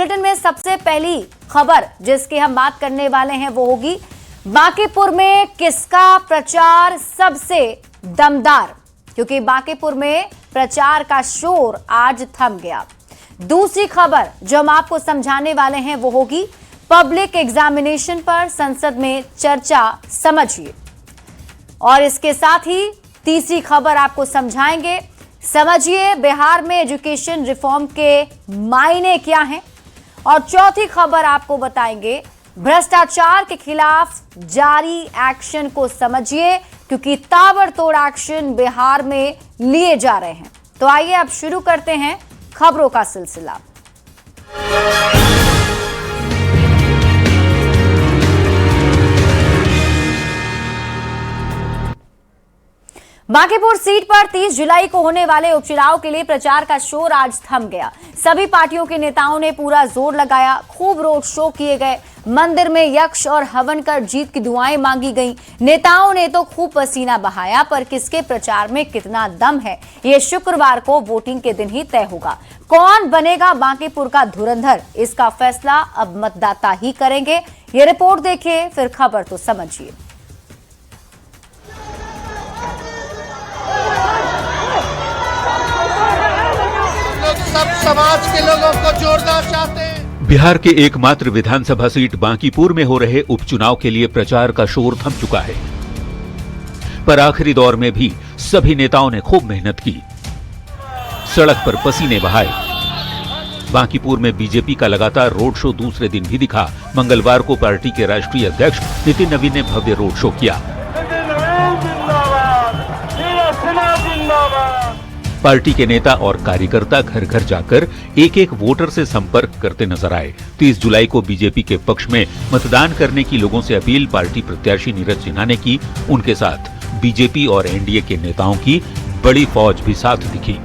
Bulletin में सबसे पहली खबर जिसकी हम बात करने वाले हैं वो होगी बांकीपुर में किसका प्रचार सबसे दमदार, क्योंकि बांकीपुर में प्रचार का शोर आज थम गया। दूसरी खबर जो हम आपको समझाने वाले हैं वो होगी पब्लिक एग्जामिनेशन पर संसद में चर्चा, समझिए। और इसके साथ ही तीसरी खबर आपको समझाएंगे, समझिए बिहार में एजुकेशन रिफॉर्म के मायने क्या हैं। और चौथी खबर आपको बताएंगे भ्रष्टाचार के खिलाफ जारी एक्शन को समझिए, क्योंकि ताबड़तोड़ एक्शन बिहार में लिए जा रहे हैं। तो आइए अब शुरू करते हैं खबरों का सिलसिला। बांकीपुर सीट पर 30 जुलाई को होने वाले उपचुनाव के लिए प्रचार का शोर आज थम गया। सभी पार्टियों के नेताओं ने पूरा जोर लगाया, खूब रोड शो किए गए, मंदिर में यक्ष और हवन कर जीत की दुआएं मांगी गईं। नेताओं ने तो खूब पसीना बहाया, पर किसके प्रचार में कितना दम है ये शुक्रवार को वोटिंग के दिन ही तय होगा। कौन बनेगा बांकीपुर का धुरंधर, इसका फैसला अब मतदाता ही करेंगे। ये रिपोर्ट देखिए, फिर खबर तो समझिए। सब समाज के लोगों को जोड़ना चाहते हैं। बिहार के एकमात्र विधानसभा सीट बांकीपुर में हो रहे उपचुनाव के लिए प्रचार का शोर थम चुका है, पर आखिरी दौर में भी सभी नेताओं ने खूब मेहनत की, सड़क पर पसीने बहाए। बांकीपुर में बीजेपी का लगातार रोड शो दूसरे दिन भी दिखा। मंगलवार को पार्टी के राष्ट्रीय अध्यक्ष नितिन नवीन ने भव्य रोड शो किया। पार्टी के नेता और कार्यकर्ता घर घर जाकर एक एक वोटर से संपर्क करते नजर आए। 30 जुलाई को बीजेपी के पक्ष में मतदान करने की लोगों से अपील पार्टी प्रत्याशी नीरज सिन्हा ने की। उनके साथ बीजेपी और एनडीए के नेताओं की बड़ी फौज भी साथ दिखी।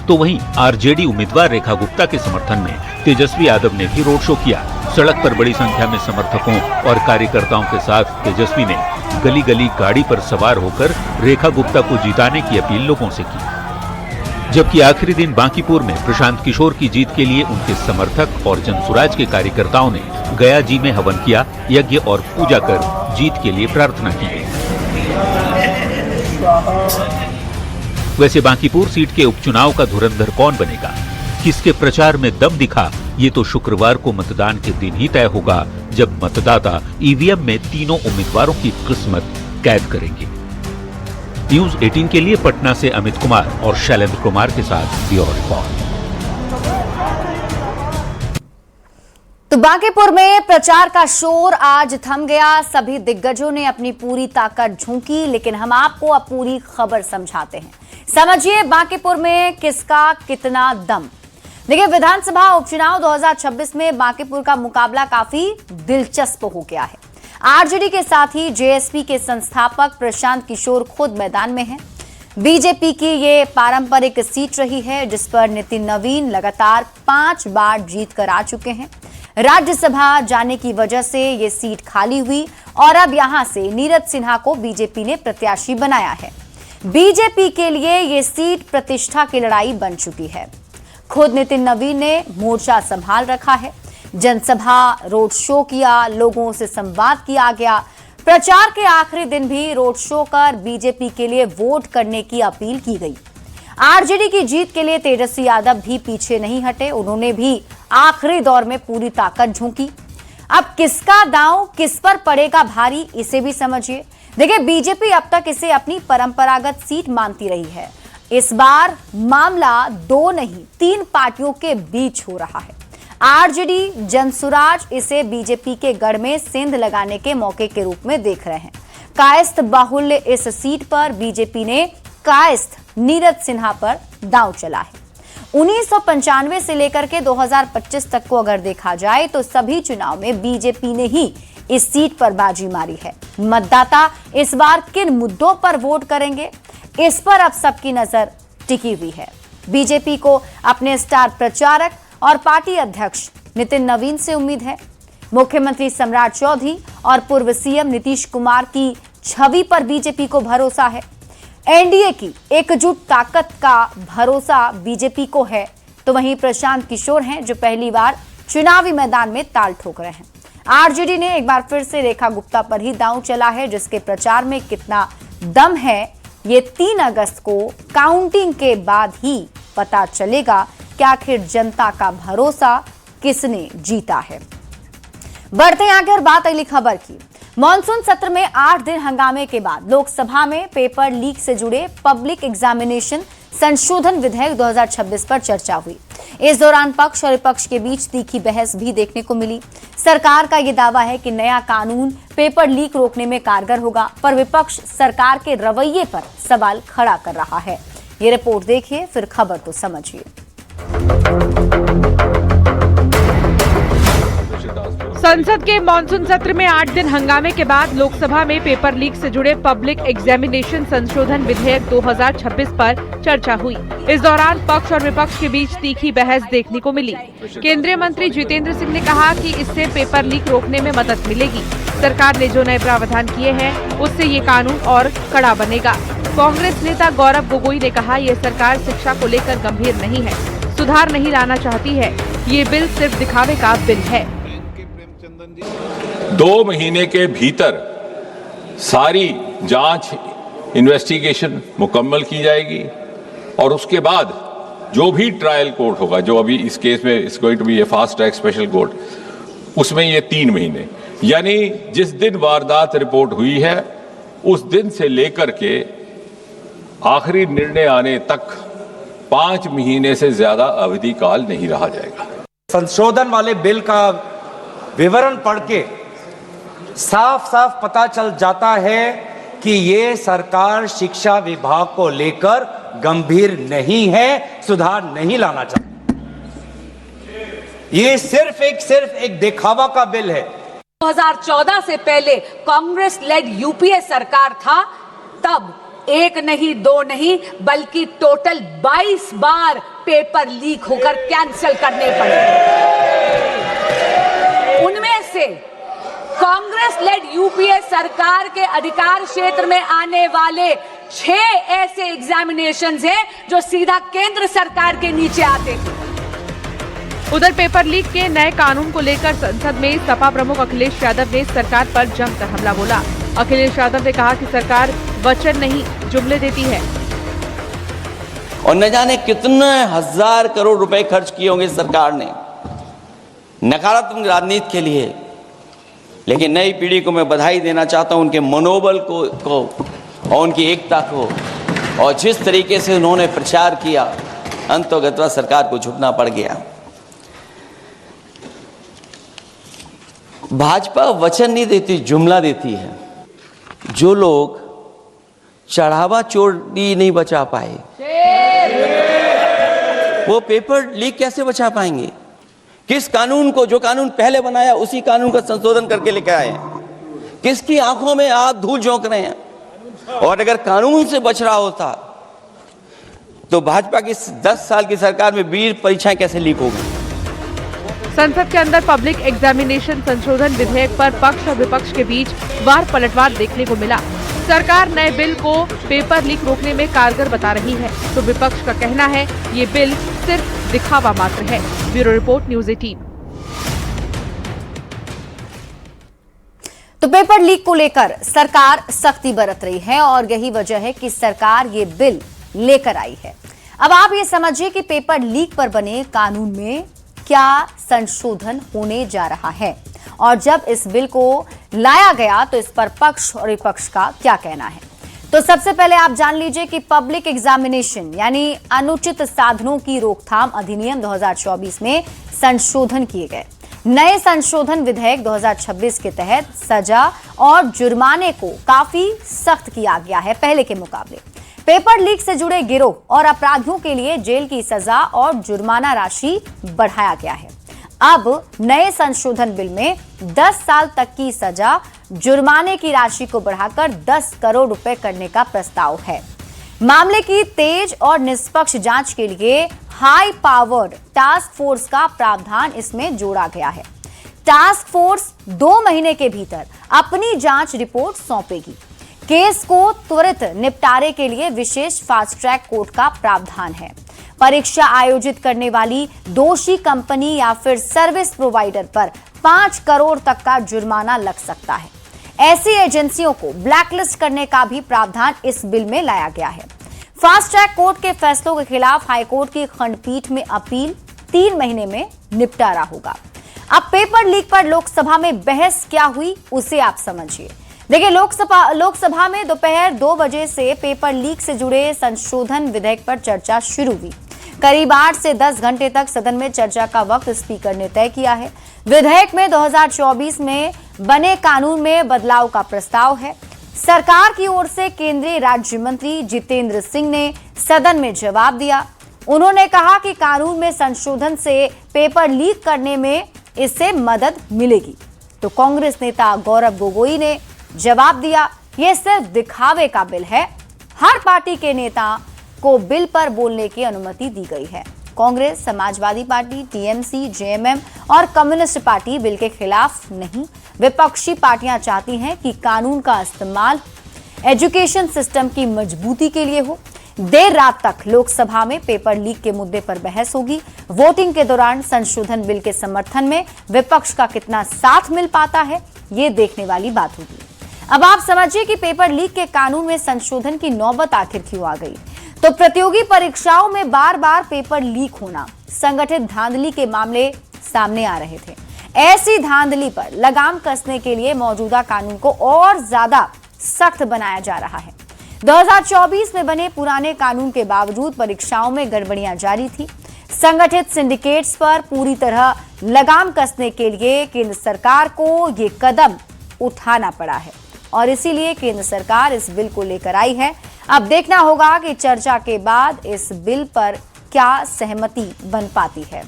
तो वहीं आरजेडी उम्मीदवार रेखा गुप्ता के समर्थन में तेजस्वी यादव ने भी रोड शो किया। सड़क पर बड़ी संख्या में समर्थकों और कार्यकर्ताओं के साथ तेजस्वी ने गली गली गाड़ी पर सवार होकर रेखा गुप्ता को जिताने की अपील लोगों से की। जबकि आखिरी दिन बांकीपुर में प्रशांत किशोर की जीत के लिए उनके समर्थक और जनसुराज के कार्यकर्ताओं ने गया जी में हवन किया, यज्ञ और पूजा कर जीत के लिए प्रार्थना की। वैसे बांकीपुर सीट के उपचुनाव का धुरंधर कौन बनेगा, किसके प्रचार में दम दिखा, ये तो शुक्रवार को मतदान के दिन ही तय होगा, जब मतदाता ईवीएम में तीनों उम्मीदवारों की किस्मत कैद करेंगे। न्यूज 18 के लिए पटना से अमित कुमार और शैलेंद्र कुमार के साथ ब्यूरो रिपोर्ट। तो बांकीपुर में प्रचार का शोर आज थम गया। सभी दिग्गजों ने अपनी पूरी ताकत झोंकी, लेकिन हम आपको अब पूरी खबर समझाते हैं। समझिए बांकीपुर में किसका कितना दम। देखिए, विधानसभा उपचुनाव 2026 में बांकीपुर का मुकाबला काफी दिलचस्प हो गया है। आरजेडी के साथ ही जेएसपी के संस्थापक प्रशांत किशोर खुद मैदान में हैं। बीजेपी की ये पारंपरिक सीट रही है, जिस पर नितिन नवीन लगातार 5 बार जीत कर आ चुके हैं। राज्यसभा जाने की वजह से ये सीट खाली हुई और अब यहां से नीरज सिन्हा को बीजेपी ने प्रत्याशी बनाया है। बीजेपी के लिए ये सीट प्रतिष्ठा की लड़ाई बन चुकी है। खुद नितिन नवीन ने मोर्चा संभाल रखा है। जनसभा, रोड शो किया, लोगों से संवाद किया गया। प्रचार के आखिरी दिन भी रोड शो कर बीजेपी के लिए वोट करने की अपील की गई। आरजेडी की जीत के लिए तेजस्वी यादव भी पीछे नहीं हटे, उन्होंने भी आखिरी दौर में पूरी ताकत झोंकी। अब किसका दांव किस पर पड़ेगा भारी, इसे भी समझिए। देखिए, बीजेपी अब तक इसे अपनी परंपरागत सीट मानती रही है। इस बार मामला 2 नहीं 3 पार्टियों के बीच हो रहा है। आरजेडी, जनसुराज इसे बीजेपी के गढ़ में सेंध लगाने के मौके के रूप में देख रहे हैं। कायस्थ बाहुल्य इस सीट पर बीजेपी ने कायस्थ नीरज सिन्हा पर दांव चला है। 1995 से लेकर के 2025 तक को अगर देखा जाए तो सभी चुनाव में बीजेपी ने ही इस सीट पर बाजी मारी है। मतदाता इस बार किन मुद्दों पर वोट करेंगे, इस पर अब सबकी नजर टिकी हुई है। बीजेपी को अपने स्टार प्रचारक और पार्टी अध्यक्ष नितिन नवीन से उम्मीद है। मुख्यमंत्री सम्राट चौधरी और पूर्व सीएम नीतीश कुमार की छवि पर बीजेपी को भरोसा है। एनडीए की एकजुट ताकत का भरोसा बीजेपी को है तो वहीं प्रशांत किशोर हैं जो पहली बार चुनावी मैदान में ताल ठोक रहे हैं। आरजेडी ने एक बार फिर से रेखा गुप्ता पर ही दांव चला है, जिसके प्रचार में कितना दम है ये 3 अगस्त को काउंटिंग के बाद ही पता चलेगा कि आखिर जनता का भरोसा किसने जीता है। बढ़ते हैं आगे और बात अगली खबर की। मॉनसून सत्र में 8 दिन हंगामे के बाद लोकसभा में पेपर लीक से जुड़े पब्लिक एग्जामिनेशन संशोधन विधेयक 2026 पर चर्चा हुई। इस दौरान पक्ष और विपक्ष के बीच तीखी बहस भी देखने को मिली। सरकार का यह दावा है कि नया कानून पेपर लीक रोकने में कारगर होगा, पर विपक्ष सरकार के रवैये पर सवाल खड़ा कर रहा है। ये रिपोर्ट देखिए, फिर खबर को समझिए। संसद के मॉनसून सत्र में 8 दिन हंगामे के बाद लोकसभा में पेपर लीक से जुड़े पब्लिक एग्जामिनेशन संशोधन विधेयक 2026 पर चर्चा हुई। इस दौरान पक्ष और विपक्ष के बीच तीखी बहस देखने को मिली। केंद्रीय मंत्री जितेंद्र सिंह ने कहा कि इससे पेपर लीक रोकने में मदद मिलेगी। सरकार ने जो नए प्रावधान किए हैं उससे ये कानून और कड़ा बनेगा। कांग्रेस नेता गौरव गोगोई ने कहा, ये सरकार शिक्षा को लेकर गंभीर नहीं है, सुधार नहीं लाना चाहती है। ये बिल सिर्फ दिखावे का बिल है। 2 महीने के भीतर सारी जांच इन्वेस्टिगेशन मुकम्मल की जाएगी और उसके बाद जो भी ट्रायल कोर्ट होगा, जो अभी इस केस में is going to be a fast track special court, उसमें ये 3 महीने, यानी जिस दिन वारदात रिपोर्ट हुई है उस दिन से लेकर के आखिरी निर्णय आने तक 5 महीने से ज्यादा अवधि काल नहीं रहा जाएगा। संशोधन वाले बिल का विवरण पढ़ के साफ साफ पता चल जाता है कि ये सरकार शिक्षा विभाग को लेकर गंभीर नहीं है, सुधार नहीं लाना चाहती। ये सिर्फ एक दिखावा का बिल है। 2014 से पहले कांग्रेस लेड यूपीए सरकार था, तब 1 नहीं 2 नहीं बल्कि टोटल 22 बार पेपर लीक होकर कैंसिल करने पड़े। उनमें से कांग्रेस लेड यूपीए सरकार के अधिकार क्षेत्र में आने वाले 6 ऐसे एग्जामिनेशंस हैं जो सीधा केंद्र सरकार के नीचे आते थे। उधर पेपर लीक के नए कानून को लेकर संसद में सपा प्रमुख अखिलेश यादव ने सरकार पर जमकर हमला बोला। अखिलेश यादव ने कहा कि सरकार वचन नहीं जुमले देती है और न जाने कितने हजार करोड़ रुपए खर्च किए होंगे सरकार ने नकारात्मक राजनीति के लिए। लेकिन नई पीढ़ी को मैं बधाई देना चाहता हूं, उनके मनोबल को और उनकी एकता को, और जिस तरीके से उन्होंने प्रचार किया, अंततः सरकार को झुकना पड़ गया। भाजपा वचन नहीं देती, जुमला देती है। जो लोग चढ़ावा चोरी नहीं बचा पाए, वो पेपर लीक कैसे बचा पाएंगे? किस कानून को, जो कानून पहले बनाया उसी कानून का संशोधन करके लेकर आए हैं? किसकी आंखों में आप धूल झोंक रहे हैं? और अगर कानून से बच रहा होता तो भाजपा की 10 साल की सरकार में 20 परीक्षाएं कैसे लीक हो गई? संसद के अंदर पब्लिक एग्जामिनेशन संशोधन विधेयक पर पक्ष और विपक्ष के बीच वार पलटवार देखने को मिला। सरकार नए बिल को पेपर लीक रोकने में कारगर बता रही है, तो विपक्ष का कहना है ये बिल सिर्फ दिखावा मात्र है। Bureau report, news 18। तो पेपर लीक को लेकर सरकार सख्ती बरत रही है और यही वजह है कि सरकार ये बिल लेकर आई है। अब आप ये समझिए कि पेपर लीक पर बने कानून में क्या संशोधन होने जा रहा है और जब इस बिल को लाया गया तो इस पर पक्ष और विपक्ष का क्या कहना है। तो सबसे पहले आप जान लीजिए कि पब्लिक एग्जामिनेशन यानी अनुचित साधनों की रोकथाम अधिनियम 2024 में संशोधन किए गए। नए संशोधन विधेयक 2026 के तहत सजा और जुर्माने को काफी सख्त किया गया है पहले के मुकाबले। पेपर लीक से जुड़े गिरोह और अपराधियों के लिए जेल की सजा और जुर्माना राशि बढ़ाया गया है। अब नए संशोधन बिल में 10 साल तक की सजा, जुर्माने की राशि को बढ़ाकर 10 करोड़ रुपए करने का प्रस्ताव है। मामले की तेज और निष्पक्ष जांच के लिए हाई पावर्ड टास्क फोर्स का प्रावधान इसमें जोड़ा गया है। टास्क फोर्स 2 महीने के भीतर अपनी जांच रिपोर्ट सौंपेगी। केस को त्वरित निपटारे के लिए विशेष फास्ट ट्रैक कोर्ट का प्रावधान है। परीक्षा आयोजित करने वाली दोषी कंपनी या फिर सर्विस प्रोवाइडर पर 5 करोड़ तक का जुर्माना लग सकता है। ऐसी एजेंसियों को ब्लैकलिस्ट करने का भी प्रावधान इस बिल में लाया गया है। फास्ट ट्रैक कोर्ट के फैसलों के खिलाफ हाईकोर्ट की खंडपीठ में अपील 3 महीने में निपटारा होगा। अब पेपर लीक पर लोकसभा में बहस क्या हुई उसे आप समझिए। देखिए, लोकसभा में दोपहर 2 बजे से पेपर लीक से जुड़े संशोधन विधेयक पर चर्चा शुरू हुई। करीब 8 से 10 घंटे तक सदन में चर्चा का वक्त स्पीकर ने तय किया है। विधेयक में 2024 में बने कानून में बदलाव का प्रस्ताव है। सरकार की ओर से केंद्रीय राज्य मंत्री जितेंद्र सिंह ने सदन में जवाब दिया। उन्होंने कहा कि कानून में संशोधन से पेपर लीक करने में इससे मदद मिलेगी। तो कांग्रेस नेता गौरव गोगोई ने जवाब दिया, यह सिर्फ दिखावे का बिल है। हर पार्टी के नेता को बिल पर बोलने की अनुमति दी गई है। Congress, Samajwadi party, TMC, JMM और कम्युनिस्ट पार्टी बिल के खिलाफ नहीं। विपक्षी पार्टियां चाहती हैं कि कानून का इस्तेमाल एजुकेशन सिस्टम की मजबूती के लिए हो। देर रात तक लोकसभा में पेपर लीक के मुद्दे पर बहस होगी। वोटिंग के दौरान संशोधन बिल के समर्थन में विपक्ष का कितना साथ मिल पाता है, ये देखने वाली बात होगी। अब आप समझिए कि पेपर लीक के कानून में संशोधन की नौबत आखिर क्यों आ गई। तो प्रतियोगी परीक्षाओं में बार बार पेपर लीक होना, संगठित धांधली के मामले सामने आ रहे थे। ऐसी धांधली पर लगाम कसने के लिए मौजूदा कानून को और ज्यादा सख्त बनाया जा रहा है। 2024 में बने पुराने कानून के बावजूद परीक्षाओं में गड़बड़ियां जारी थी। संगठित सिंडिकेट्स पर पूरी तरह लगाम कसने के लिए केंद्र सरकार को ये कदम उठाना पड़ा है और इसीलिए केंद्र सरकार इस बिल को लेकर आई है। अब देखना होगा कि चर्चा के बाद इस बिल पर क्या सहमति बन पाती है।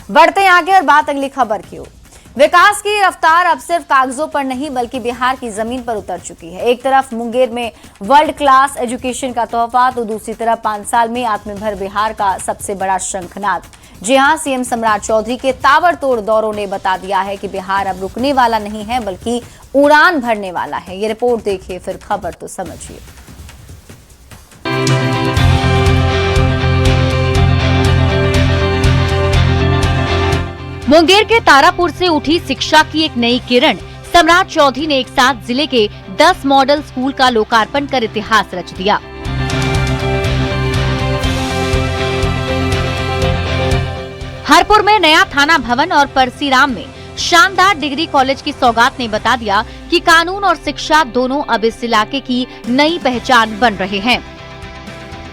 बढ़ते हैं आगे और बात अगली खबर की ओर। विकास की रफ्तार अब सिर्फ कागजों पर नहीं बल्कि बिहार की जमीन पर उतर चुकी है। एक तरफ मुंगेर में वर्ल्ड क्लास एजुकेशन का तोहफा, तो दूसरी तरफ 5 साल में आत्मनिर्भर बिहार का सबसे बड़ा शंखनाद। जी हां, सीएम सम्राट चौधरी के ताबड़तोड़ दौरों ने बता दिया है कि बिहार अब रुकने वाला नहीं है बल्कि उड़ान भरने वाला है। ये रिपोर्ट देखिए, फिर खबर तो समझिए। मुंगेर के तारापुर से उठी शिक्षा की एक नई किरण। सम्राट चौधरी ने एक साथ जिले के 10 मॉडल स्कूल का लोकार्पण कर इतिहास रच दिया। हरपुर में नया थाना भवन और परसीराम में शानदार डिग्री कॉलेज की सौगात ने बता दिया कि कानून और शिक्षा दोनों अब इस इलाके की नई पहचान बन रहे हैं।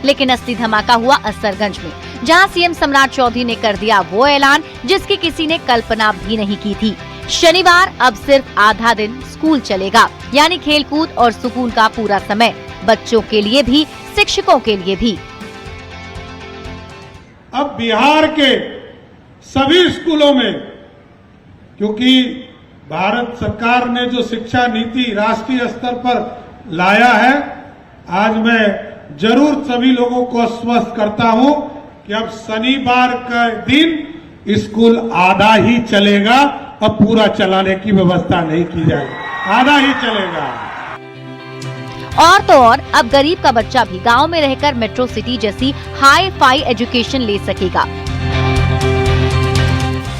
लेकिन असली धमाका हुआ असरगंज में, जहां सीएम सम्राट चौधरी ने कर दिया वो ऐलान जिसकी किसी ने कल्पना भी नहीं की थी। शनिवार अब सिर्फ आधा दिन स्कूल चलेगा, यानी खेलकूद और सुकून का पूरा समय, बच्चों के लिए भी शिक्षकों के लिए भी। अब बिहार के सभी स्कूलों में, क्योंकि भारत सरकार ने जो शिक्षा नीति राष्ट्रीय स्तर पर लाया है, आज मैं जरूर सभी लोगों को आश्वस्त करता हूं कि अब शनिवार का दिन स्कूल आधा ही चलेगा, अब पूरा चलाने की व्यवस्था नहीं की जाएगी, आधा ही चलेगा। और तो और अब गरीब का बच्चा भी गांव में रहकर मेट्रो सिटी जैसी हाई फाई एजुकेशन ले सकेगा,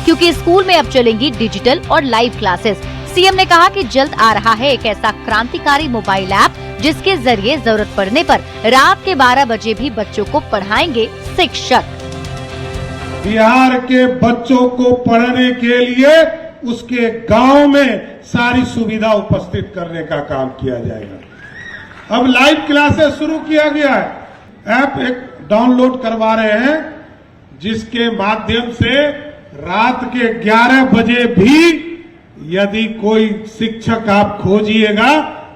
क्योंकि स्कूल में अब चलेंगी डिजिटल और लाइव क्लासेस। सीएम ने कहा कि जल्द आ रहा है एक ऐसा क्रांतिकारी मोबाइल ऐप जिसके जरिए जरूरत पड़ने पर रात के 12 बजे भी बच्चों को पढ़ाएंगे शिक्षक। बिहार के बच्चों को पढ़ने के लिए उसके गांव में सारी सुविधा उपस्थित करने का काम किया जाएगा। अब लाइव क्लासेस शुरू किया गया है, ऐप एक डाउनलोड करवा रहे हैं जिसके माध्यम से रात के 11 बजे भी यदि कोई शिक्षक आप खोजिएगा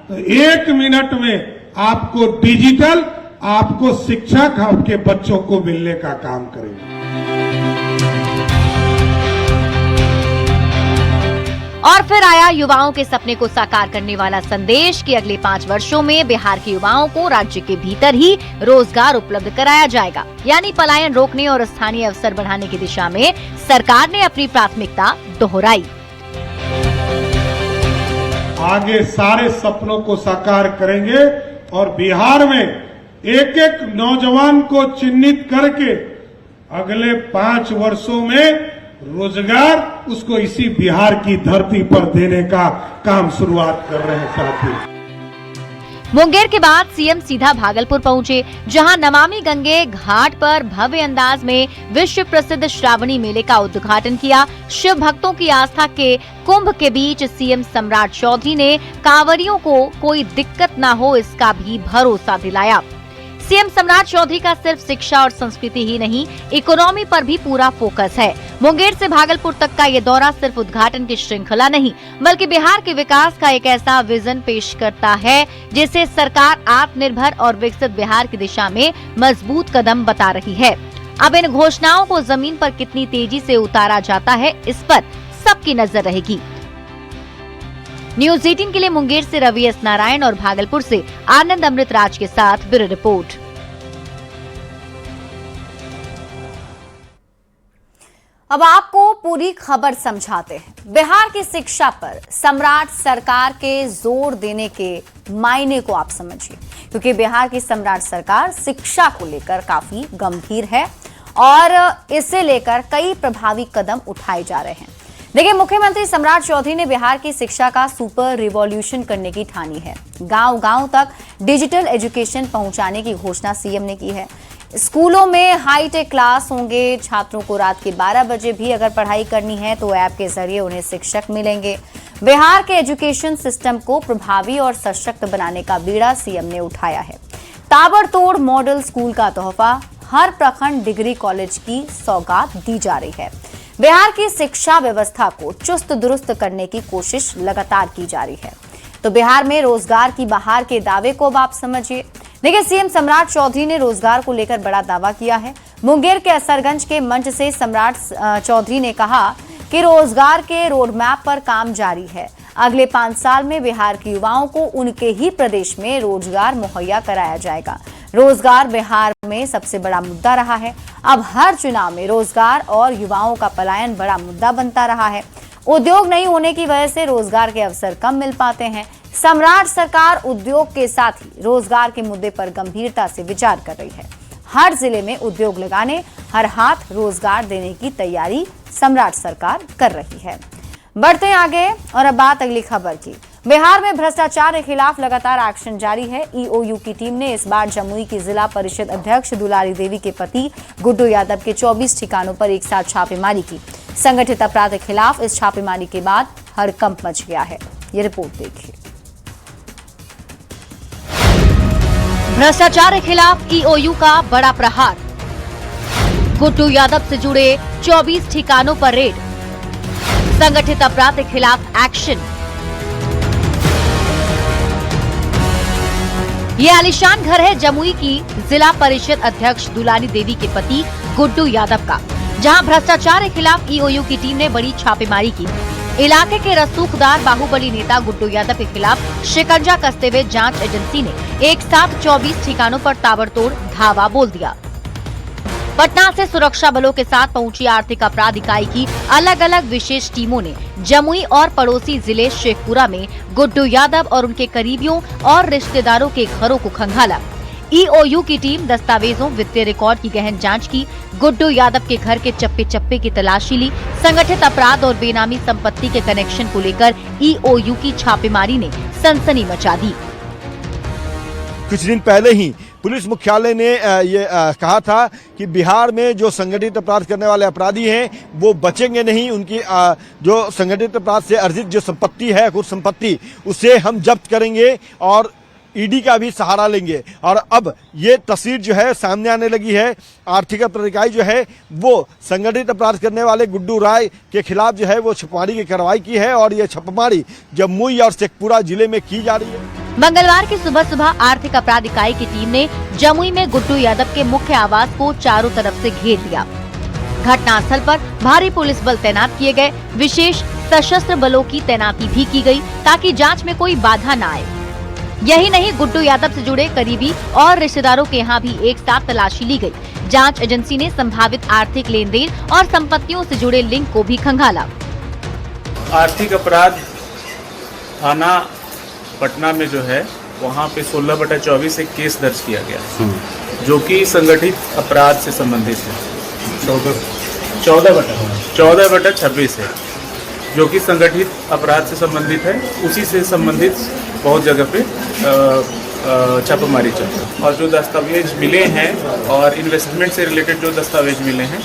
तो 1 मिनट में आपको डिजिटल, आपको शिक्षक आपके बच्चों को मिलने का काम करेगा। और फिर आया युवाओं के सपने को साकार करने वाला संदेश कि अगले 5 वर्षों में बिहार के युवाओं को राज्य के भीतर ही रोजगार उपलब्ध कराया जाएगा, यानी पलायन रोकने और स्थानीय अवसर बढ़ाने की दिशा में सरकार ने अपनी प्राथमिकता दोहराई। आगे सारे सपनों को साकार करेंगे और बिहार में एक एक नौजवान को चिन्हित करके अगले 5 वर्षों में रोजगार उसको इसी बिहार की धरती पर देने का काम शुरुआत कर रहे हैं साथी। मुंगेर के बाद सीएम सीधा भागलपुर पहुंचे, जहां नमामि गंगे घाट पर भव्य अंदाज में विश्व प्रसिद्ध श्रावणी मेले का उद्घाटन किया। शिव भक्तों की आस्था के कुंभ के बीच सीएम सम्राट चौधरी ने कांवरियों को कोई दिक्कत न हो इसका भी भरोसा दिलाया। सीएम सम्राट चौधरी का सिर्फ शिक्षा और संस्कृति ही नहीं, इकोनॉमी पर भी पूरा फोकस है। मुंगेर से भागलपुर तक का ये दौरा सिर्फ उद्घाटन की श्रृंखला नहीं, बल्कि बिहार के विकास का एक ऐसा विजन पेश करता है जिसे सरकार आत्मनिर्भर और विकसित बिहार की दिशा में मजबूत कदम बता रही है। अब इन घोषणाओं को जमीन पर कितनी तेजी से उतारा जाता है, इस पर सबकी नजर रहेगी। न्यूज़ 18 के लिए मुंगेर से रवि एस नारायण और भागलपुर से आनंद अमृतराज के साथ ब्यूरो रिपोर्ट। अब आपको पूरी खबर समझाते हैं। बिहार की शिक्षा पर सम्राट सरकार के जोर देने के मायने को आप समझिए, क्योंकि बिहार की सम्राट सरकार शिक्षा को लेकर काफी गंभीर है और इसे लेकर कई प्रभावी कदम उठाए जा रहे हैं। देखिए, मुख्यमंत्री सम्राट चौधरी ने बिहार की शिक्षा का सुपर रिवॉल्यूशन करने की ठानी है। गांव-गांव तक डिजिटल एजुकेशन पहुंचाने की घोषणा सीएम ने की है। स्कूलों में हाईटेक क्लास होंगे। छात्रों को रात के 12 बजे भी अगर पढ़ाई करनी है तो ऐप के जरिए उन्हें शिक्षक मिलेंगे। बिहार के एजुकेशन सिस्टम को प्रभावी और सशक्त बनाने का बीड़ा सीएम ने उठाया है। ताबड़तोड़ मॉडल स्कूल का तोहफा, हर प्रखंड डिग्री कॉलेज की सौगात दी जा रही है। बिहार की शिक्षा व्यवस्था को चुस्त दुरुस्त करने की कोशिश लगातार की जा रही है। तो बिहार में रोजगार की बहार के दावे को अब आप समझिए। देखिए, सीएम सम्राट चौधरी ने रोजगार को लेकर बड़ा दावा किया है। मुंगेर के असरगंज के मंच से सम्राट चौधरी ने कहा कि रोजगार के रोड मैप पर काम जारी है। अगले 5 साल में बिहार के युवाओं को उनके ही प्रदेश में रोजगार मुहैया कराया जाएगा। रोजगार बिहार में सबसे बड़ा मुद्दा रहा है। अब हर चुनाव में रोजगार और युवाओं का पलायन बड़ा मुद्दा बनता रहा है। उद्योग नहीं होने की वजह से रोजगार के अवसर कम मिल पाते हैं। सम्राट सरकार उद्योग के साथ ही रोजगार के मुद्दे पर गंभीरता से विचार कर रही है। हर जिले में उद्योग लगाने, हर हाथ रोजगार देने की तैयारी सम्राट सरकार कर रही है। बढ़ते हैं आगे और अब बात अगली खबर की। बिहार में भ्रष्टाचार के खिलाफ लगातार एक्शन जारी है। ईओयू की टीम ने इस बार जमुई की जिला परिषद अध्यक्ष दुलारी देवी के पति गुड्डू यादव के 24 ठिकानों पर एक साथ छापेमारी की। संगठित अपराध के खिलाफ इस छापेमारी के बाद हड़कंप मच गया है। ये रिपोर्ट देखिए। भ्रष्टाचार के खिलाफ ईओयू का बड़ा प्रहार, गुड्डू यादव से जुड़े 24 ठिकानों पर रेड, संगठित अपराध के खिलाफ एक्शन। ये आलीशान घर है जमुई की जिला परिषद अध्यक्ष दुलारी देवी के पति गुड्डू यादव का, जहां भ्रष्टाचार के खिलाफ ईओयू की टीम ने बड़ी छापेमारी की। इलाके के रसूखदार बाहुबली नेता गुड्डू यादव के खिलाफ शिकंजा कसते हुए जांच एजेंसी ने एक साथ 24 ठिकानों पर ताबड़तोड़ धावा बोल दिया। पटना से सुरक्षा बलों के साथ पहुंची आर्थिक अपराध इकाई की अलग अलग विशेष टीमों ने जमुई और पड़ोसी जिले शेखपुरा में गुड्डू यादव और उनके करीबियों और रिश्तेदारों के घरों को खंगाला। ईओयू की टीम दस्तावेजों, वित्तीय रिकॉर्ड की गहन जांच की। गुड्डू यादव के घर के चप्पे चप्पे की तलाशी ली। संगठित अपराध और बेनामी संपत्ति के कनेक्शन को लेकर ईओयू की छापेमारी ने सनसनी मचा दी। कुछ दिन पहले ही पुलिस मुख्यालय ने ये कहा था कि बिहार में जो संगठित अपराध करने वाले अपराधी हैं वो बचेंगे नहीं। उनकी जो संगठित अपराध से अर्जित जो संपत्ति है, कुछ संपत्ति, उसे हम जब्त करेंगे और ईडी का भी सहारा लेंगे। और अब ये तस्वीर जो है सामने आने लगी है। आर्थिक अपराध इकाई जो है वो संगठित अपराध करने वाले गुड्डू राय के खिलाफ जो है वो छापेमारी की कार्रवाई की है और ये छापेमारी जमुई और शेखपुरा जिले में की जा रही है। मंगलवार की सुबह सुबह आर्थिक अपराध इकाई की टीम ने जमुई में गुड्डू यादव के मुख्य आवास को चारों तरफ से घेर लिया। घटनास्थल पर भारी पुलिस बल तैनात किए गए। विशेष सशस्त्र बलों की तैनाती भी की गई ताकि जांच में कोई बाधा न आए। यही नहीं, गुड्डू यादव से जुड़े करीबी और रिश्तेदारों के यहाँ भी एक साथ तलाशी ली गई। जांच एजेंसी ने संभावित आर्थिक लेन देन और संपत्तियों से जुड़े लिंक को भी खंगाला। आर्थिक अपराध थाना पटना में जो है वहाँ पे 16/24 एक केस दर्ज किया गया जो कि संगठित अपराध से संबंधित है। 14/26 है जो कि संगठित अपराध से संबंधित है। उसी से संबंधित बहुत जगह पे छापेमारी चल रही है और जो दस्तावेज मिले हैं और इन्वेस्टमेंट से रिलेटेड जो दस्तावेज मिले हैं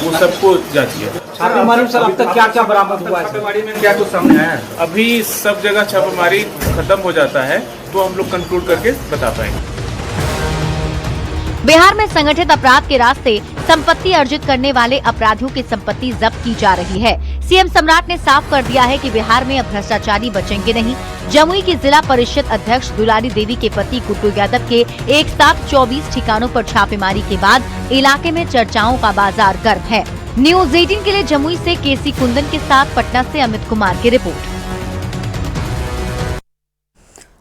वो सबको जांच किया। छापेमारी में अब तक क्या क्या बरामद हुआ है? छापेमारी में क्या कुछ सामने आया है? अभी सब जगह छापेमारी खत्म हो जाता है तो हम लोग कंक्लूड करके बता पाएंगे। बिहार में संगठित अपराध के रास्ते संपत्ति अर्जित करने वाले अपराधियों की संपत्ति जब्त की जा रही है। सीएम सम्राट ने साफ कर दिया है कि बिहार में अब भ्रष्टाचारी बचेंगे नहीं। जमुई की जिला परिषद अध्यक्ष दुलारी देवी के पति गुड्डू यादव के एक साथ 24 ठिकानों पर छापेमारी के बाद इलाके में चर्चाओं का बाजार गर्म है। न्यूज 18 के लिए जमुई से केसी कुंदन के साथ पटना से अमित कुमार की रिपोर्ट।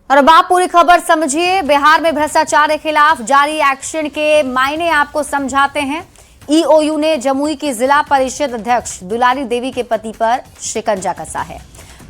और अब आप पूरी खबर समझिए। बिहार में भ्रष्टाचार के खिलाफ जारी एक्शन के मायने आपको समझाते हैं। ईओयू ने जमुई की जिला परिषद अध्यक्ष दुलारी देवी के पति पर शिकंजा कसा है।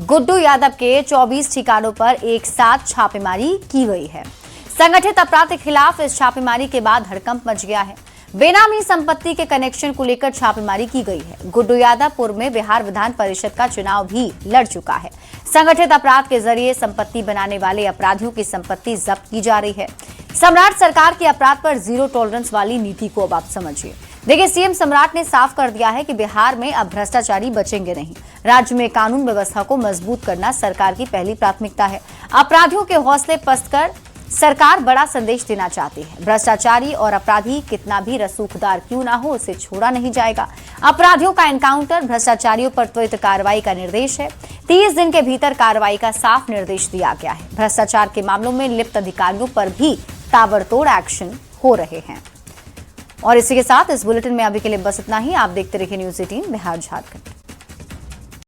गुड्डू यादव के 24 ठिकानों पर एक साथ छापेमारी की गई है। संगठित अपराध के खिलाफ इस छापेमारी के बाद हड़कंप मच गया है। बेनामी संपत्ति के कनेक्शन को लेकर छापेमारी की गई है। गुड्डू यादव पूर्व में बिहार विधान परिषद का चुनाव भी लड़ चुका है। संगठित अपराध के जरिए संपत्ति बनाने वाले अपराधियों की संपत्ति जब्त की जा रही है। सम्राट सरकार की अपराध पर जीरो टॉलरेंस वाली नीति को अब आप समझिए। देखिए, सीएम सम्राट ने साफ कर दिया है कि बिहार में अब भ्रष्टाचारी बचेंगे नहीं। राज्य में कानून व्यवस्था को मजबूत करना सरकार की पहली प्राथमिकता है। अपराधियों के हौसले पस्त कर सरकार बड़ा संदेश देना चाहती है। भ्रष्टाचारी और अपराधी कितना भी रसूखदार क्यों ना हो, उसे छोड़ा नहीं जाएगा। अपराधियों का एनकाउंटर, भ्रष्टाचारियों पर त्वरित कार्रवाई का निर्देश है। 30 दिन के भीतर कार्रवाई का साफ निर्देश दिया गया है। भ्रष्टाचार के मामलों में लिप्त अधिकारियों पर भी ताबड़तोड़ एक्शन हो रहे हैं। और इसी के साथ इस बुलेटिन में अभी के लिए बस इतना ही। आप देखते रहिए न्यूज 18 बिहार झारखंड।